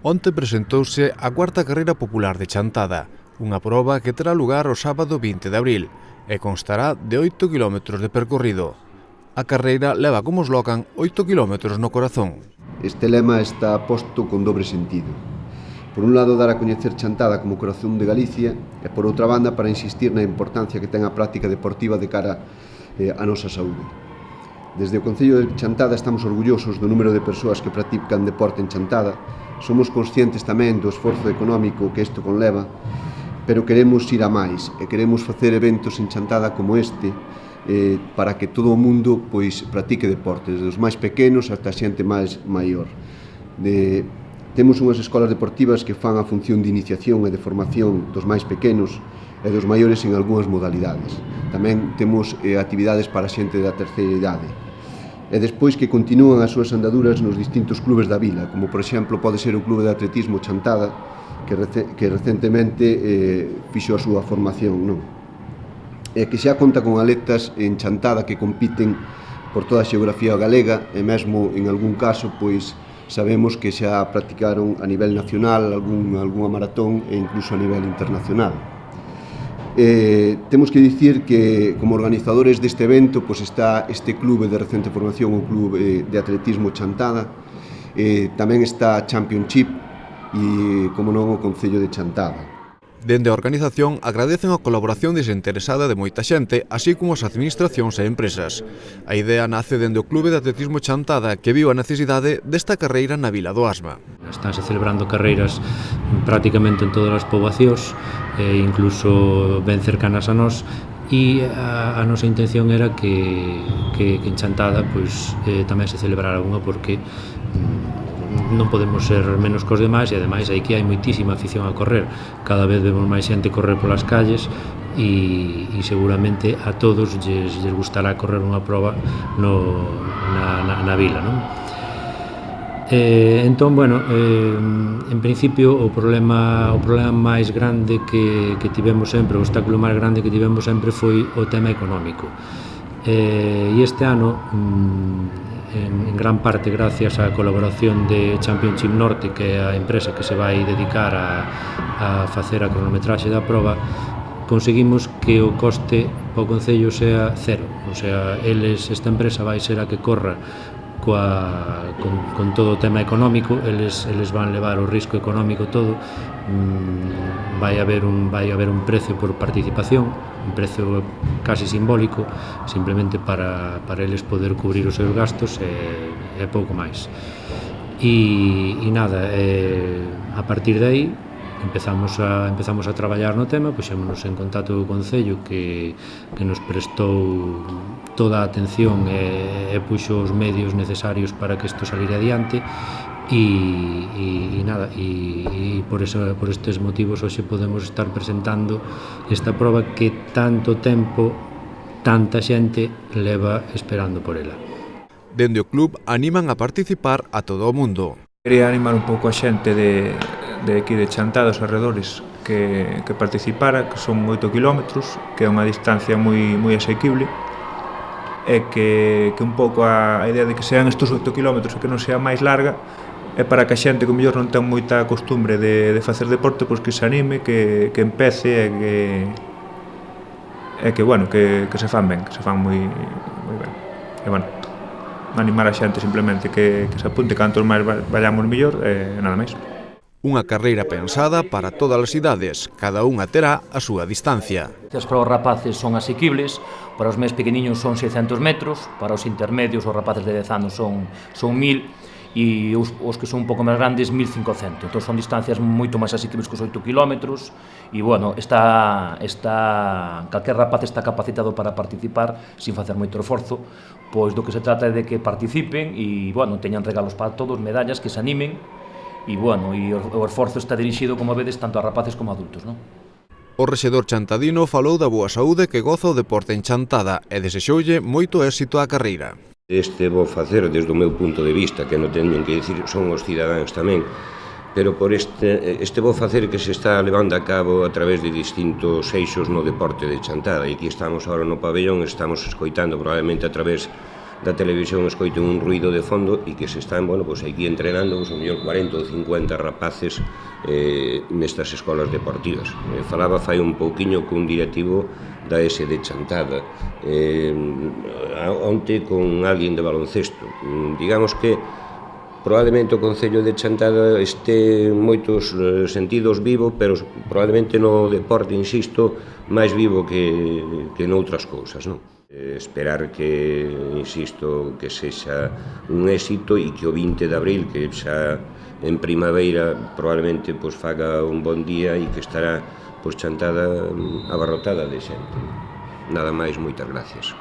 Onte presentouse a cuarta carreira popular de Chantada, unha proba que terá lugar o sábado 20 de abril e constará de 8 km de percorrido. A carreira leva como eslogan 8 km no corazón. Este lema está posto con dobre sentido. Por un lado, dar a coñecer Chantada como corazón de Galicia e, por outra banda, para insistir na importancia que ten a práctica deportiva de cara á nosa saúde. Desde o Concello de Chantada estamos orgullosos do número de persoas que practican deporte en Chantada. Somos conscientes tamén do esforzo económico que isto conleva, pero queremos ir a máis e queremos facer eventos en Chantada como este para que todo o mundo practique deporte, desde os máis pequenos ata a xente máis maior. Temos unhas escolas deportivas que fan a función de iniciación e de formación dos máis pequenos e dos maiores en algunhas modalidades. Tamén temos actividades para a xente da terceira idade. E despois que continúan as súas andaduras nos distintos clubes da vila, como por exemplo pode ser o Clube de Atletismo Chantada, que recentemente fixo a súa formación, e que xa conta con atletas en Chantada que compiten por toda a xeografía galega e mesmo en algún caso sabemos que xa practicaron a nivel nacional algunha maratón e incluso a nivel internacional. Temos que dicir que como organizadores deste evento está este clube de recente formación, o Clube de Atletismo Chantada, tamén está Championship e, como non, o Concello de Chantada. Dende a organización agradecen a colaboración desinteresada de moita xente, así como as administracións e empresas. A idea nace dende o Clube de Atletismo Chantada, que viu a necesidade desta carreira na Vila do Asma. Estánse celebrando carreiras prácticamente en todas as poboacións, incluso ben cercanas a nós, e a nosa intención era que en Chantada tamén se celebrara unha, porque non podemos ser menos cos demais, e ademais aquí hai moitísima afición a correr. Cada vez vemos máis xente correr polas calles e seguramente a todos lles gustará correr unha proba na vila, non? Entón, en principio o problema máis grande que tivemos sempre, o obstáculo máis grande que tivemos sempre foi o tema económico. E este ano, en gran parte gracias á colaboración de Championship Norte, que é a empresa que se vai dedicar a facer a cronometraxe da proba, conseguimos que o coste ao Concello sea cero. O sea, esta empresa vai ser a que corra con todo o tema económico, eles van levar o risco económico todo. Vai haber un precio por participación, un precio casi simbólico, simplemente para eles poder cubrir os seus gastos e pouco máis. E nada, a partir de aí empezamos a traballar no tema, puxémonos en contacto co Concello, que nos prestou toda a atención e puxo os medios necesarios para que isto salira adiante. E nada, por estes motivos hoxe podemos estar presentando esta proba que tanto tempo, tanta xente leva esperando por ela. Dende o club animan a participar a todo o mundo. Quería animar un pouco a xente de aquí de Chantada, os arredores, que participara, que son 8 km, que é unha distancia moi asequible, e que un pouco a idea de que sean estes 8 km e que non sea máis larga, é para que a xente que mellor non ten moita costumbre de facer deporte, que se anime, que empece e que se fan ben, que se fan moi ben. E animar a xente simplemente que se apunte, cantos máis vayamos mellor, e nada máis. Unha carreira pensada para todas as idades, cada unha terá a súa distancia. As para os rapaces son asequibles, para os máis pequeniños son 600 metros, para os intermedios, os rapaces de 10 anos son 1000, e os que son un pouco máis grandes 1500. Entón son distancias moito máis asequibles que os 8 km, e calquer rapaz está capacitado para participar sin facer moito esforzo, pois do que se trata é de que participen e teñan regalos para todos, medallas, que se animen. E o esforzo está dirixido, como vedes, tanto a rapaces como a adultos, non? O rexedor chantadino falou da boa saúde que goza o deporte en Chantada e desexoulle moito éxito á carreira. Este bo facer, desde o meu punto de vista, que non teñen que dicir, son os cidadáns tamén, pero por este bo facer que se está levando a cabo a través de distintos eixos no deporte de Chantada. E aquí estamos agora no pabellón, estamos escoitando probablemente a través da televisión escoiten un ruido de fondo e que se están, bueno, pois aquí entrenando, pois, o mellor 40 ou 50 rapaces nestas escolas deportivas. Falaba fai un pouquiño cun directivo da S de Chantada, onte con alguén de baloncesto. Digamos que probablemente o Concello de Chantada este en moitos sentidos vivo, pero probablemente no deporte, insisto, máis vivo que noutras cousas, non? Esperar que, insisto, que sexa un éxito e que o 20 de abril, que xa en primavera probablemente pois faga un bon día e que estará pois Chantada abarrotada de xente. Nada máis, moitas gracias.